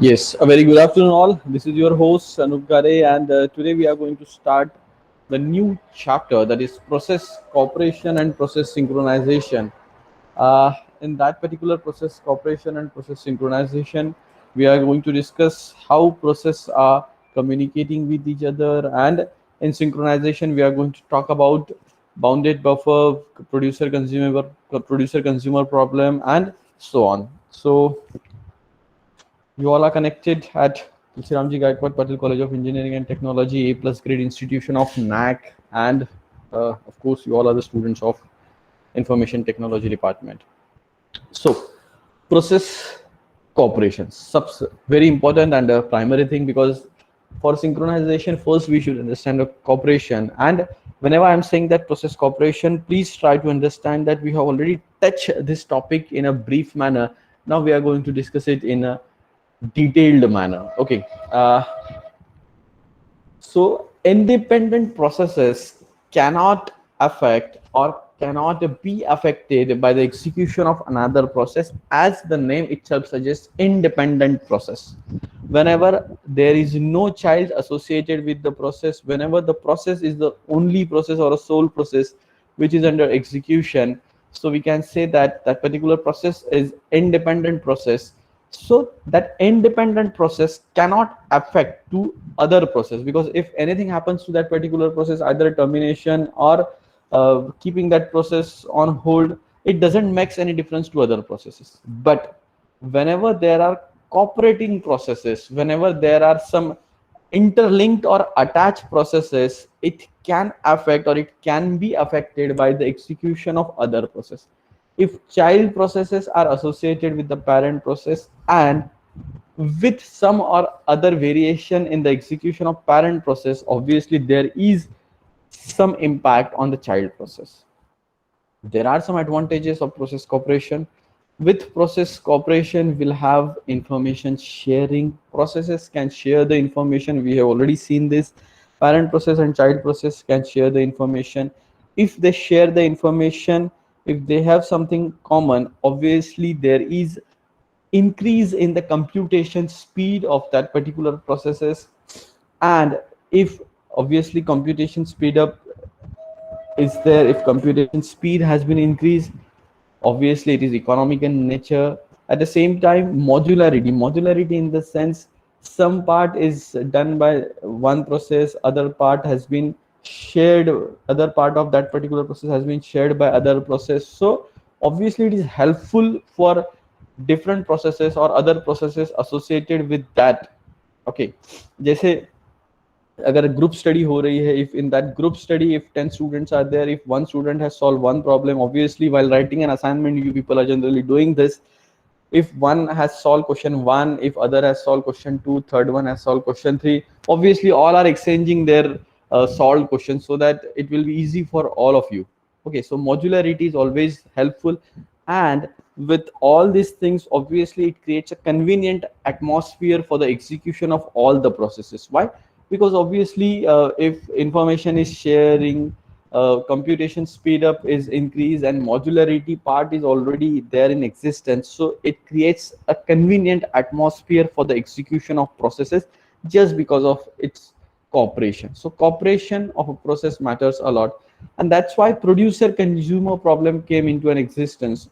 Yes, a very good afternoon, all. This is your host, Anup Gare, and today we are going to start the new chapter, that is process cooperation and process synchronization. In that particular process cooperation and process synchronization, we are going to discuss how process are communicating with each other, and in synchronization, we are going to talk about bounded buffer, producer consumer problem, and so on. So you all are connected at Tulsiramji Gaikwad Patel College of Engineering and Technology, A plus grade institution of NAC, and of course, you all are the students of Information Technology Department. So, process cooperation, very important and a primary thing, because for synchronization, first we should understand the cooperation. And whenever I'm saying that process cooperation, please try to understand that we have already touched this topic in a brief manner. Now we are going to discuss it in a detailed manner. Okay. So independent processes cannot affect or cannot be affected by the execution of another process, as the name itself suggests, independent process. Whenever there is no child associated with the process, whenever the process is the only process or a sole process which is under execution, so we can say that that particular process is independent process. So that independent process cannot affect to other process, because if anything happens to that particular process, either termination or keeping that process on hold, it doesn't make any difference to other processes. But whenever there are cooperating processes, whenever there are some interlinked or attached processes, it can affect or it can be affected by the execution of other process. If child processes are associated with the parent process, and with some or other variation in the execution of parent process, obviously there is some impact on the child process. There are some advantages of process cooperation. With process cooperation, we'll have information sharing. Processes can share the information. We have already seen this. Parent process and child process can share the information. If they share the information, if they have something common, obviously there is increase in the computation speed of that particular processes. And if obviously computation speed up is there, if computation speed has been increased, obviously it is economic in nature. At the same time, modularity in the sense, some part is done by one process, other part has been shared, other part of that particular process has been shared by other process. So obviously it is helpful for different processes or other processes associated with that. Okay, जैसे अगर group study हो रही है, if in that group study, if 10 students are there, if one student has solved one problem, obviously while writing an assignment, you people are generally doing this. If one has solved question 1, if other has solved question 2, third one has solved question 3, obviously all are exchanging their solved questions, so that it will be easy for all of you. Okay, so modularity is always helpful. And with all these things, obviously it creates a convenient atmosphere for the execution of all the processes. Why? Because obviously if information is sharing, computation speed up is increased, and modularity part is already there in existence, so it creates a convenient atmosphere for the execution of processes, just because of its cooperation. So cooperation of a process matters a lot, and that's why producer consumer problem came into an existence.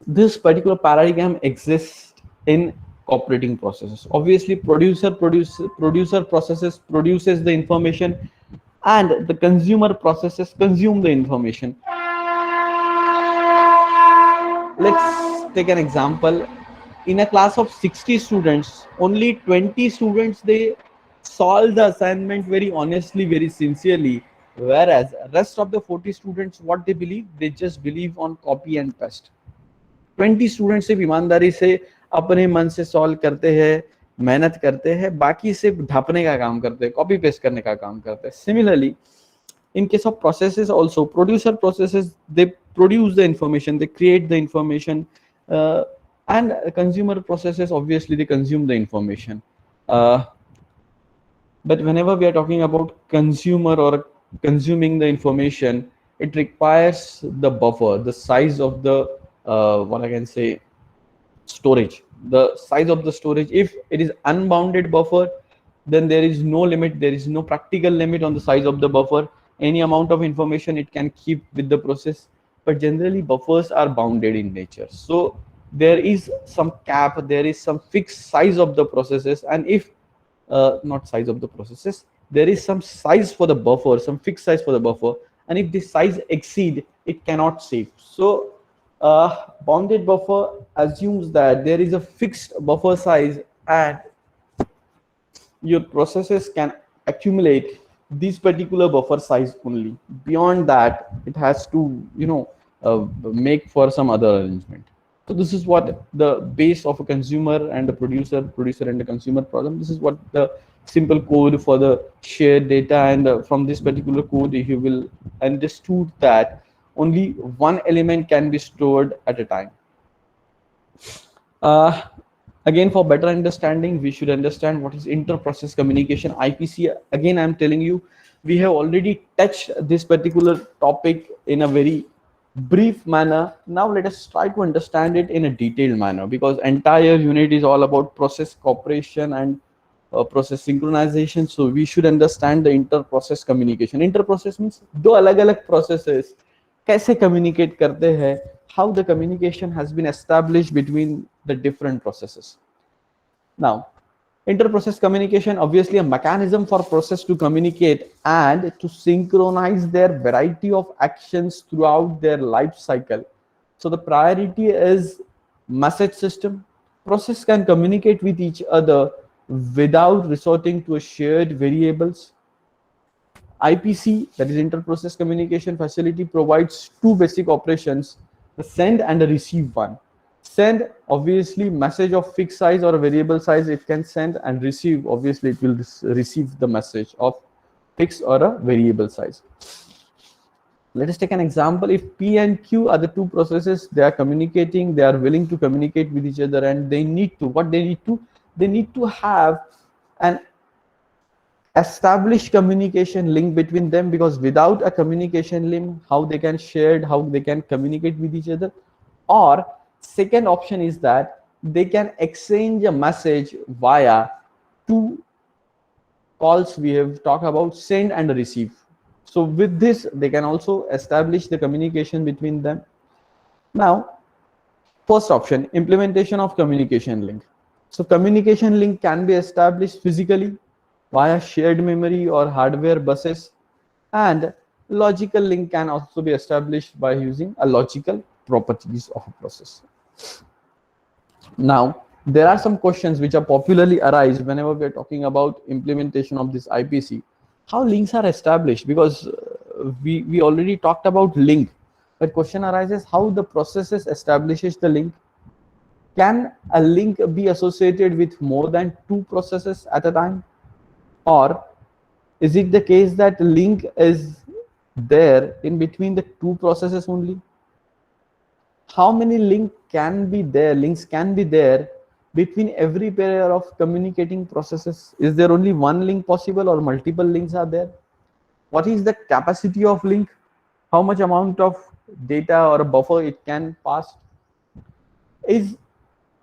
This particular paradigm exists in cooperating processes. Obviously producer processes produces the information, and the consumer processes consume the information. Let's take an example. In a class of 60 students, only 20 students, they solve the assignment very honestly, very sincerely, whereas rest of the 40 students, what they believe, they just believe on copy and paste. 20 student सिर्फ ईमानदारी से अपने मन से solve करते हैं, मेहनत करते हैं, बाकी सिर्फ ढपने का काम करते हैं, कॉपी पेस्ट करने का काम करते हैं. Similarly, in case of processes also, producer processes, they produce the information, they create the information, and consumer processes, obviously they consume the information. But whenever we are talking about consumer or consuming the information, it requires the buffer, the size of the what I can say, storage, the size of the storage. If it is unbounded buffer, then there is no limit, there is no practical limit on the size of the buffer. Any amount of information it can keep with the process, but generally buffers are bounded in nature. So there is some cap, there is some fixed size of the processes, and if not size of the processes, there is some size for the buffer, some fixed size for the buffer, and if this size exceed, it cannot save. So bounded buffer assumes that there is a fixed buffer size, and your processes can accumulate this particular buffer size only. Beyond that, it has to, make for some other arrangement. So this is what the base of a consumer and a producer and a consumer problem. This is what the simple code for the shared data, and from this particular code you will understood that only one element can be stored at a time. Again, for better understanding, we should understand what is inter-process communication, IPC. Again, I'm telling you, we have already touched this particular topic in a very brief manner. Now let us try to understand it in a detailed manner, because entire unit is all about process cooperation and process synchronization. So we should understand the inter-process communication. Inter-process means दो अलग-अलग processes कैसे communicate करते हैं, how the communication has been established between the different processes. Now, inter-process communication, obviously a mechanism for process to communicate and to synchronize their variety of actions throughout their life cycle. So the priority is message system. Process can communicate with each other without resorting to a shared variables. IPC, that is inter-process communication facility, provides two basic operations, the send and the receive one. Send, obviously message of fixed size or a variable size it can send, and receive, obviously it will receive the message of fixed or a variable size. Let us take an example. If P and Q are the two processes, they are communicating, they are willing to communicate with each other, and they need to, what they need to have an established communication link between them, because without a communication link, how they can share, how they can communicate with each other. Or second option is that they can exchange a message via two calls we have talked about, send and receive. So with this, they can also establish the communication between them. Now, first option, implementation of communication link. So communication link can be established physically via shared memory or hardware buses, and logical link can also be established by using a logical properties of a process. Now, there are some questions which are popularly arise whenever we are talking about implementation of this IPC. How links are established? Because we already talked about link, but question arises how the processes establishes the link. Can a link be associated with more than two processes at a time? Or is it the case that link is there in between the two processes only? How many links can be there between every pair of communicating processes? Is there only one link possible, or multiple links are there? What is the capacity of link? How much amount of data or a buffer it can pass? Is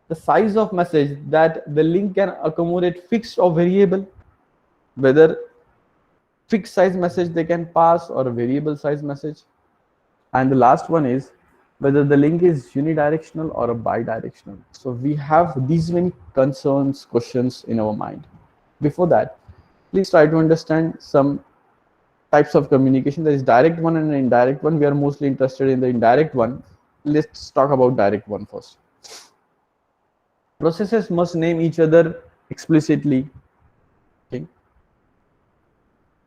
the size of message that the link can accommodate fixed or variable? Whether fixed size message they can pass or a variable size message. And the last one is whether the link is unidirectional or a bidirectional. So we have these many concerns, questions in our mind. Before that, please try to understand some types of communication. There is direct one and an indirect one. We are mostly interested in the indirect one. Let's talk about direct one first. Processes must name each other explicitly. Okay.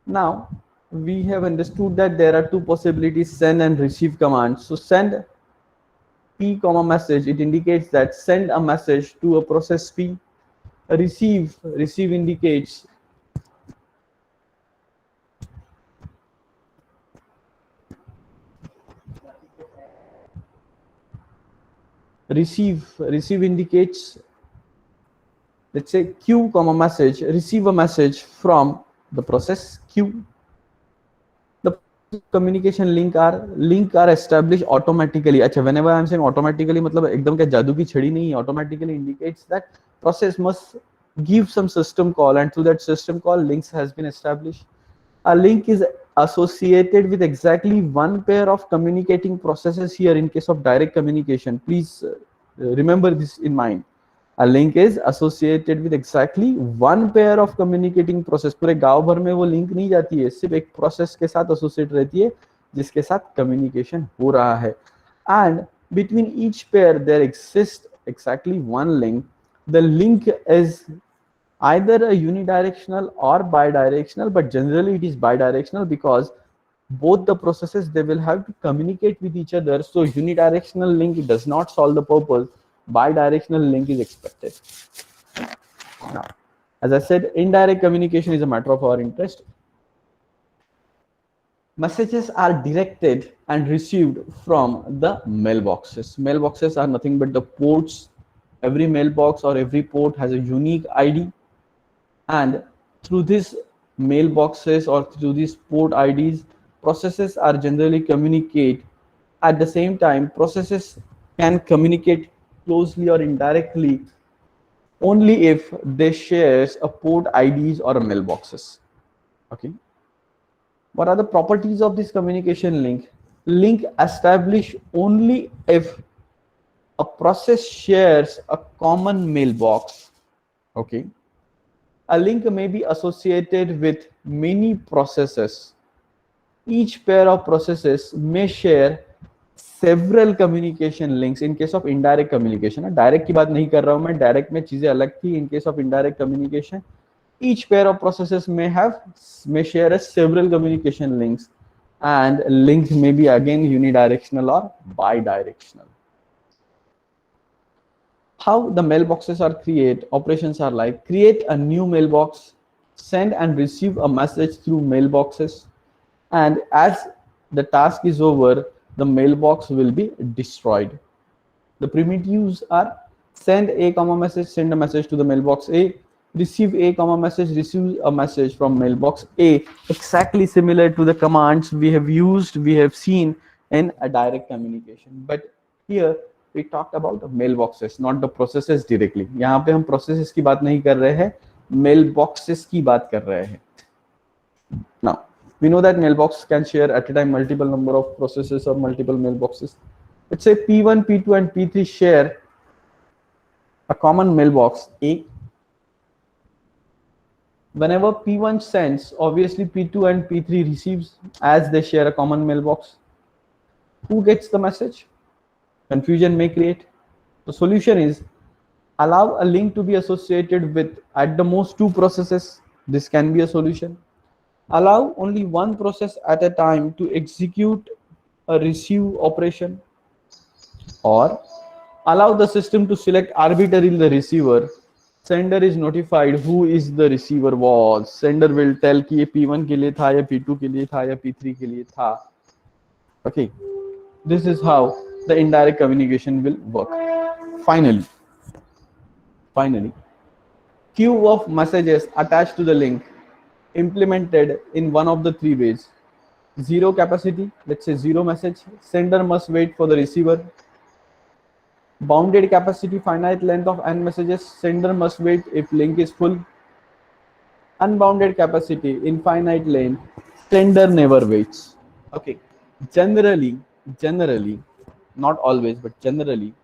Now, we have understood that there are two possibilities, send and receive commands. So send P comma message, it indicates that send a message to a process P. Receive indicates indicates, let's say Q comma message, receive a message from the process Q. The communication link are established automatically. अच्छा, whenever I'm saying automatically मतलब एकदम क्या जादू की छड़ी नहीं है. Automatically indicates that process must give some system call, and through that system call links has been established. A link is associated with exactly one pair of communicating processes. Here in case of direct communication, please remember this in mind. A link is associated with exactly one pair of communicating process. पूरे गांव भर में वो link नहीं जाती है, सिर्फ एक प्रोसेस के साथ एसोसिएट रहती है जिसके साथ कम्युनिकेशन हो रहा है. And between each pair there exists exactly one link. The link is either a unidirectional or bidirectional, but generally it is bidirectional because both the processes, they will have to communicate with each other. So unidirectional link does not solve the purpose. Bidirectional link is expected. Now, as I said, indirect communication is a matter of our interest. Messages are directed and received from the mailboxes. Mailboxes are nothing but the ports. Every mailbox or every port has a unique ID, and through these mailboxes or through these port IDs, processes are generally communicate. At the same time, processes can communicate closely or indirectly only if they shares a port IDs or mailboxes. Okay. What are the properties of this communication link? Link established only if a process shares a common mailbox. Okay. A link may be associated with many processes. Each pair of processes may share several communication links. In case of indirect communication, direct की बात नहीं कर रहा हूं मैं, direct में चीजें अलग थी. In case of indirect communication, each pair of processes may share a several communication links, and link may be again unidirectional or bidirectional. How the mailboxes are operations are like: create a new mailbox, send and receive a message through mailboxes, and as the task is over, the mailbox will be destroyed. The primitives are: send a comma message, send a message to the mailbox A; receive a comma message, receive a message from mailbox A. Exactly similar to the commands we have seen in a direct communication, but here we talked about mailboxes, not the processes directly. यहाँ पे हम processes की बात नहीं कर रहे हैं, mailboxes की बात कर रहे हैं. Now we know that mailbox can share at a time multiple number of processes or multiple mailboxes. Let's say P1, P2 and P3 share a common mailbox A. Whenever P1 sends, obviously P2 and P3 receives, as they share a common mailbox. Who gets the message? Confusion may create. The solution is: allow a link to be associated with at the most two processes. This can be a solution. Allow only one process at a time to execute a receive operation, or allow the system to select arbitrarily the receiver. Sender is notified who is the receiver was. Sender will tell कि ये P1 के लिए था या P2 के लिए था या P3 के लिए था. Okay, this is how the indirect communication will work. Finally, queue of messages attached to the link, implemented in one of the three ways. Zero capacity, let's say zero message, sender must wait for the receiver. Bounded capacity, finite length of n messages, sender must wait if link is full. Unbounded capacity, infinite length, sender never waits. Okay, generally, not always, but generally,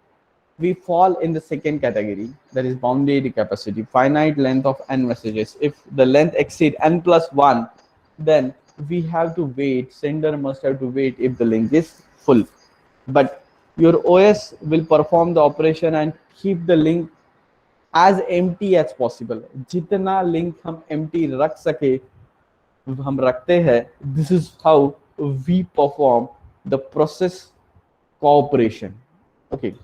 we fall in the second category, that is bounded capacity, finite length of n messages. If the length exceed n plus 1, then we have to wait, sender must have to wait if the link is full. But your OS will perform the operation and keep the link as empty as possible. जितना link हम empty रख सके हम रखते हैं. This is how we perform the process cooperation. Okay,